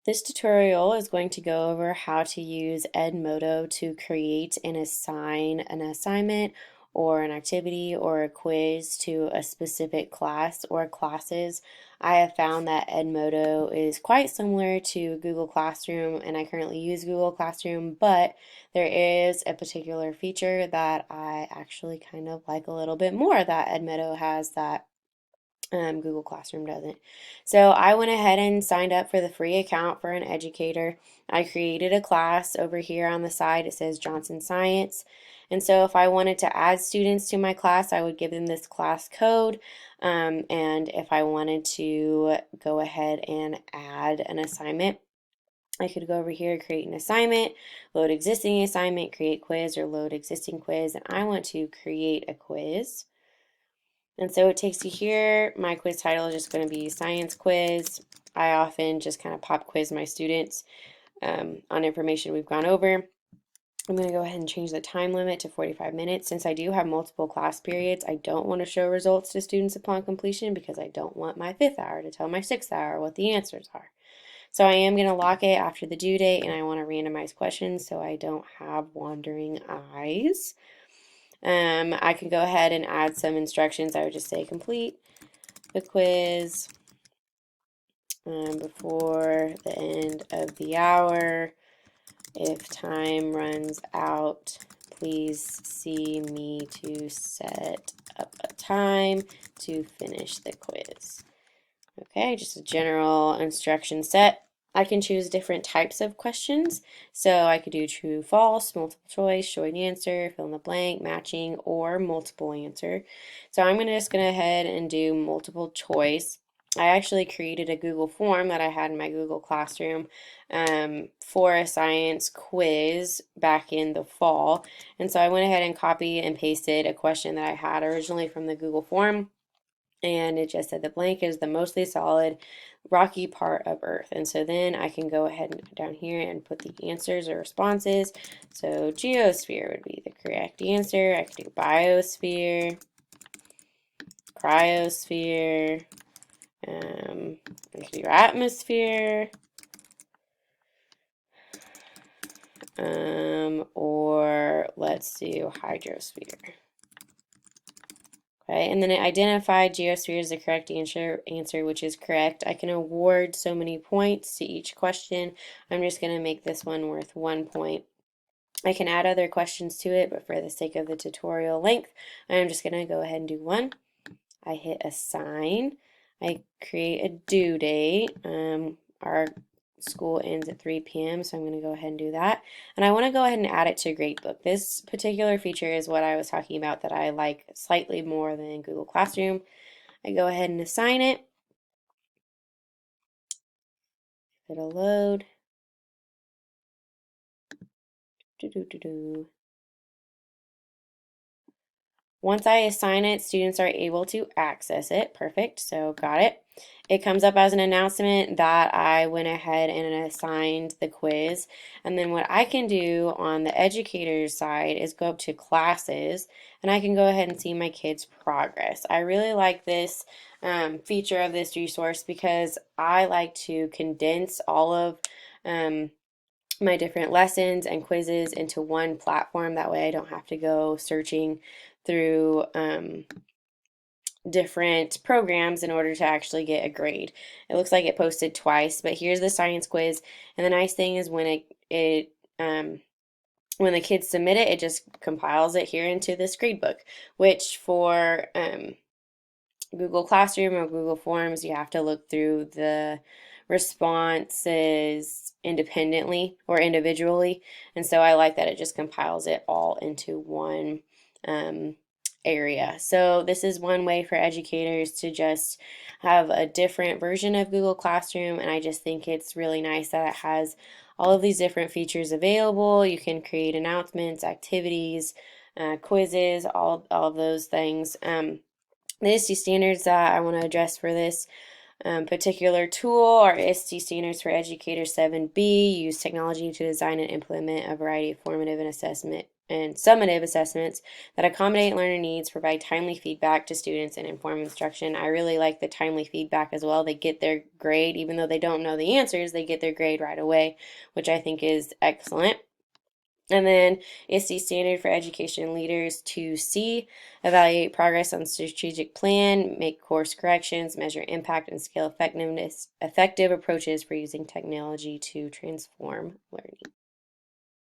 This tutorial is going to go over how to use Edmodo to create and assign an assignment or an activity or a quiz to a specific class or classes. I have found that Edmodo is quite similar to Google Classroom, and I currently use Google Classroom, but there is a particular feature that I actually kind of like a little bit more that Edmodo has that Google Classroom doesn't. So I went ahead and signed up for the free account for an educator. I created a class over here on the side. It says Johnson Science. And so if I wanted to add students to my class, I would give them this class code. And if I wanted to go ahead and add an assignment, I could go over here, create an assignment, load existing assignment, create quiz, or load existing quiz. And I want to create a quiz. And so it takes you here. My quiz title is just going to be science quiz. I often just kind of pop quiz my students on information we've gone over. I'm going to go ahead and change the time limit to 45 minutes. Since I do have multiple class periods, I don't want to show results to students upon completion because I don't want my 5th hour to tell my 6th hour what the answers are. So I am going to lock it after the due date, and I want to randomize questions so I don't have wandering eyes. I can go ahead and add some instructions. I would just say complete the quiz before the end of the hour. If time runs out, please see me to set up a time to finish the quiz. Okay, just a general instruction set. I can choose different types of questions. So I could do true, false, multiple choice, short answer, fill in the blank, matching, or multiple answer. So I'm just going to go ahead and do multiple choice. I actually created a Google form that I had in my Google Classroom for a science quiz back in the fall. And so I went ahead and copied and pasted a question that I had originally from the Google form. And it just said the blank is the mostly solid rocky part of Earth. And so then I can go ahead and down here and put the answers or responses. So geosphere would be the correct answer. I could do biosphere, cryosphere, I could do atmosphere, or let's do hydrosphere. Okay, and then it identified geosphere as the correct answer, which is correct. I can award so many points to each question. I'm just going to make this one worth 1 point. I can add other questions to it, but for the sake of the tutorial length, I'm just going to go ahead and do one. I hit assign. I create a due date. Our school ends at 3 p.m., so I'm going to go ahead and do that. And I want to go ahead and add it to Gradebook. This particular feature is what I was talking about that I like slightly more than Google Classroom. I go ahead and assign it. It'll load. Once I assign it, students are able to access it. Perfect, so got it. It comes up as an announcement that I went ahead and assigned the quiz. And then what I can do on the educator's side is go up to classes, and I can go ahead and see my kids' progress. I really like this feature of this resource because I like to condense all of my different lessons and quizzes into one platform. That way I don't have to go searching through different programs in order to actually get a grade. It looks like it posted twice, but here's the science quiz. And the nice thing is when when the kids submit it, it just compiles it here into this gradebook, which for Google Classroom or Google Forms, you have to look through the responses independently or individually. And so I like that it just compiles it all into one area. So this is one way for educators to just have a different version of Google Classroom, and I just think it's really nice that it has all of these different features available. You can create announcements, activities, quizzes, all of those things. The ISTE standards that I want to address for this particular tool are ISTE standards for Educator 7B. Use technology to design and implement a variety of formative and assessment and summative assessments that accommodate learner needs, provide timely feedback to students, and inform instruction. I really like the timely feedback as well. They get their grade, even though they don't know the answers, they get their grade right away, which I think is excellent. And then ISTE standard for education leaders to see, evaluate progress on strategic plan, make course corrections, measure impact, and scale effectiveness, effective approaches for using technology to transform learning.